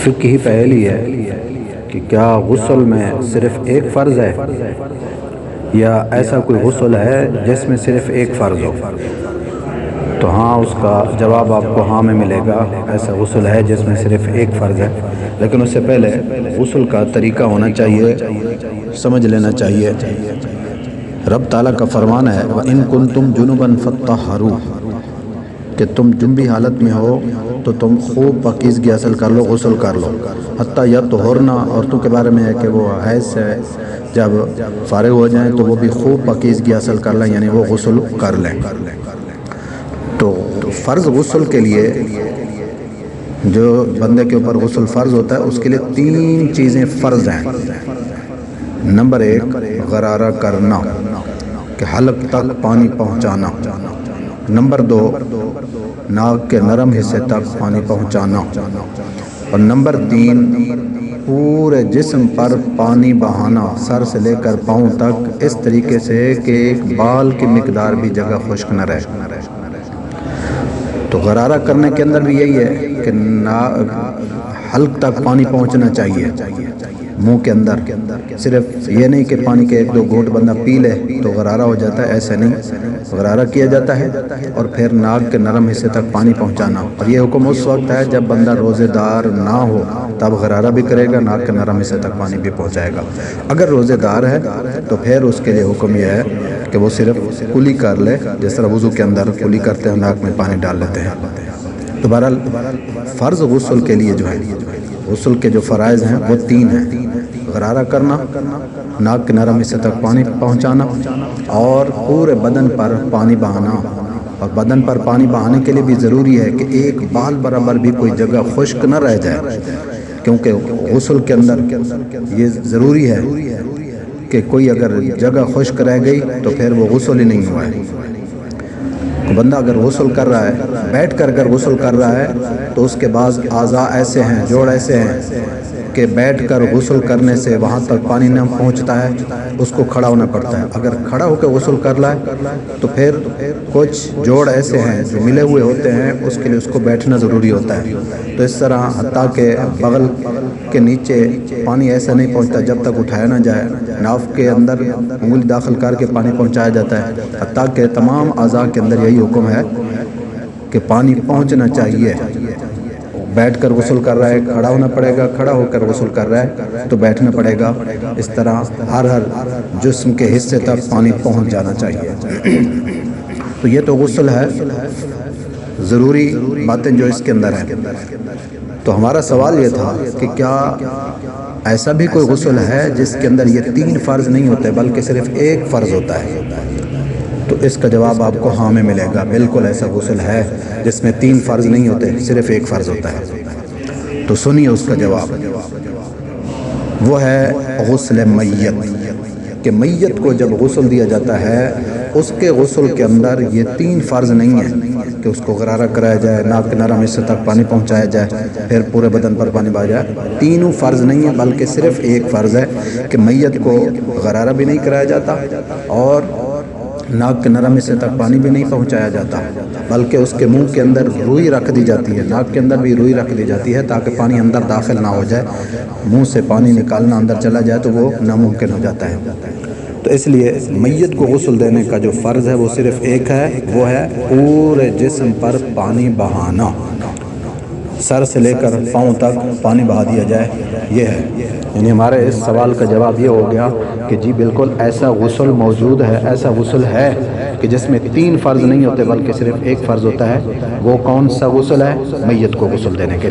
فقہی پہلی ہے کہ کیا غسل میں صرف ایک فرض ہے یا ایسا کوئی غسل ہے جس میں صرف ایک فرض ہو؟ تو ہاں، اس کا جواب آپ کو ہاں میں ملے گا۔ ایسا غسل ہے جس میں صرف ایک فرض ہے، لیکن اس سے پہلے غسل کا طریقہ ہونا چاہیے، سمجھ لینا چاہیے۔ رب تعالیٰ کا فرمان ہے وَإِن كُنتُمْ جُنُبًا فَطَّهَّرُوا، کہ تم جنبی حالت میں ہو تو تم خوب پاکیزگی حاصل کر لو، غسل کر لو۔ حتیٰ یطہرنا، عورتوں کے بارے میں ہے کہ وہ حیض سے جب فارغ ہو جائیں تو وہ بھی خوب پاکیزگی حاصل کر لیں، یعنی وہ غسل کر لیں۔ تو فرض غسل کے لیے جو بندے کے اوپر غسل فرض ہوتا ہے اس کے لیے 3 چیزیں فرض ہیں۔ نمبر 1 غرارہ کرنا، کہ حلق تک پانی پہنچانا۔ نمبر 2 ناک کے نرم حصے تک پانی پہنچانا۔ اور نمبر 3 پورے جسم پر پانی بہانا، سر سے لے کر پاؤں تک، اس طریقے سے کہ ایک بال کی مقدار بھی جگہ خشک نہ رہے۔ تو غرارہ کرنے کے اندر بھی یہی ہے کہ حلق تک پانی پہنچنا چاہیے منہ کے اندر۔ صرف یہ نہیں کہ پانی کے 1-2 گھونٹ بندہ پی لے تو غرارہ ہو جاتا ہے، ایسا نہیں۔ غرارہ کیا جاتا ہے اور پھر ناک کے نرم حصے تک پانی پہنچانا۔ اور یہ حکم اس وقت ہے جب بندہ روزے دار نہ ہو، تب غرارہ بھی کرے گا، ناک کے نرم حصے تک پانی بھی پہنچائے گا۔ اگر روزے دار ہے تو پھر اس کے لیے حکم یہ ہے کہ وہ صرف کلی کر لے، جس طرح وضو کے اندر کلی کرتے ہیں، ناک میں پانی ڈال لیتے ہیں۔ تو بہرحال فرض غسل کے لیے جو ہے، غسل کے جو فرائض ہیں وہ 3 ہیں: غرارہ کرنا، ناک کے نرم حصے تک پانی پہنچانا، اور پورے بدن پر پانی بہانا۔ اور بدن پر پانی بہانے کے لیے بھی ضروری ہے کہ ایک بال برابر بھی کوئی جگہ خشک نہ رہ جائے، کیونکہ غسل کے اندر یہ ضروری ہے کہ کوئی اگر جگہ خشک رہ گئی تو پھر وہ غسل ہی نہیں ہوا ہے۔ بندہ اگر غسل کر رہا ہے، بیٹھ کر اگر غسل کر رہا ہے تو اس کے بعض اعضاء ایسے ہیں، جوڑ ایسے ہیں کہ بیٹھ کر غسل کرنے سے وہاں تک پانی نہ پہنچتا ہے، اس کو کھڑا ہونا پڑتا ہے۔ اگر کھڑا ہو کے غسل کر رہا ہے تو پھر کچھ جوڑ ایسے ہیں جو ملے ہوئے ہوتے ہیں، اس کے لیے اس کو بیٹھنا ضروری ہوتا ہے۔ تو اس طرح حتیٰ کہ بغل کے نیچے پانی ایسا نہیں پہنچتا جب تک اٹھایا نہ جائے، ناف کے اندر انگلی داخل کر کے پانی پہنچایا جاتا ہے، حتیٰ کہ تمام اعضاء کے اندر یہی حکم ہے کہ پانی پہنچنا چاہیے۔ بیٹھ کر غسل کر رہا ہے، کھڑا ہونا پڑے گا، کھڑا ہو کر غسل کر رہا ہے تو بیٹھنا پڑے گا۔ اس طرح ہر جسم کے حصے تک پانی پہنچ جانا چاہیے۔ تو یہ تو غسل ہے، ضروری باتیں جو اس کے اندر ہیں۔ تو ہمارا سوال یہ تھا کہ کیا ایسا بھی کوئی غسل ہے جس کے اندر یہ 3 فرض نہیں ہوتے بلکہ صرف ایک فرض ہوتا ہے؟ تو اس کا جواب آپ کو ہاں میں ملے گا۔ بالکل ایسا غسل ہے جس میں 3 فرض نہیں ہوتے، صرف ایک فرض ہوتا ہے۔ تو سنیے اس کا جواب، وہ ہے غسل میت، کہ میت کو جب غسل دیا جاتا ہے اس کے غسل کے اندر یہ 3 فرض نہیں ہیں کہ اس کو غرارہ کرایا جائے، ناک کے نرم حصے تک پانی پہنچایا جائے، پھر پورے بدن پر پانی بہا جائے۔ تینوں فرض نہیں ہیں بلکہ صرف ایک فرض ہے کہ میت کو غرارہ بھی نہیں کرایا جاتا اور ناک کے نرم حصے تک پانی بھی نہیں پہنچایا جاتا، بلکہ اس کے منہ کے اندر روئی رکھ دی جاتی ہے، ناک کے اندر بھی روئی رکھ دی جاتی ہے تاکہ پانی اندر داخل نہ ہو جائے، منہ سے پانی نکالنا اندر چلا جائے تو وہ ناممکن ہو جاتا ہے۔ تو اس لیے میت کو غسل دینے کا جو فرض ہے وہ صرف ایک ہے، وہ ہے پورے جسم پر پانی بہانا، سر سے لے کر پاؤں تک پانی بہا دیا جائے، یہ ہے۔ یعنی ہمارے اس سوال کا جواب یہ ہو گیا کہ جی بالکل ایسا غسل موجود ہے، ایسا غسل ہے کہ جس میں 3 فرض نہیں ہوتے بلکہ صرف ایک فرض ہوتا ہے۔ وہ کون سا غسل ہے؟ میت کو غسل دینے کے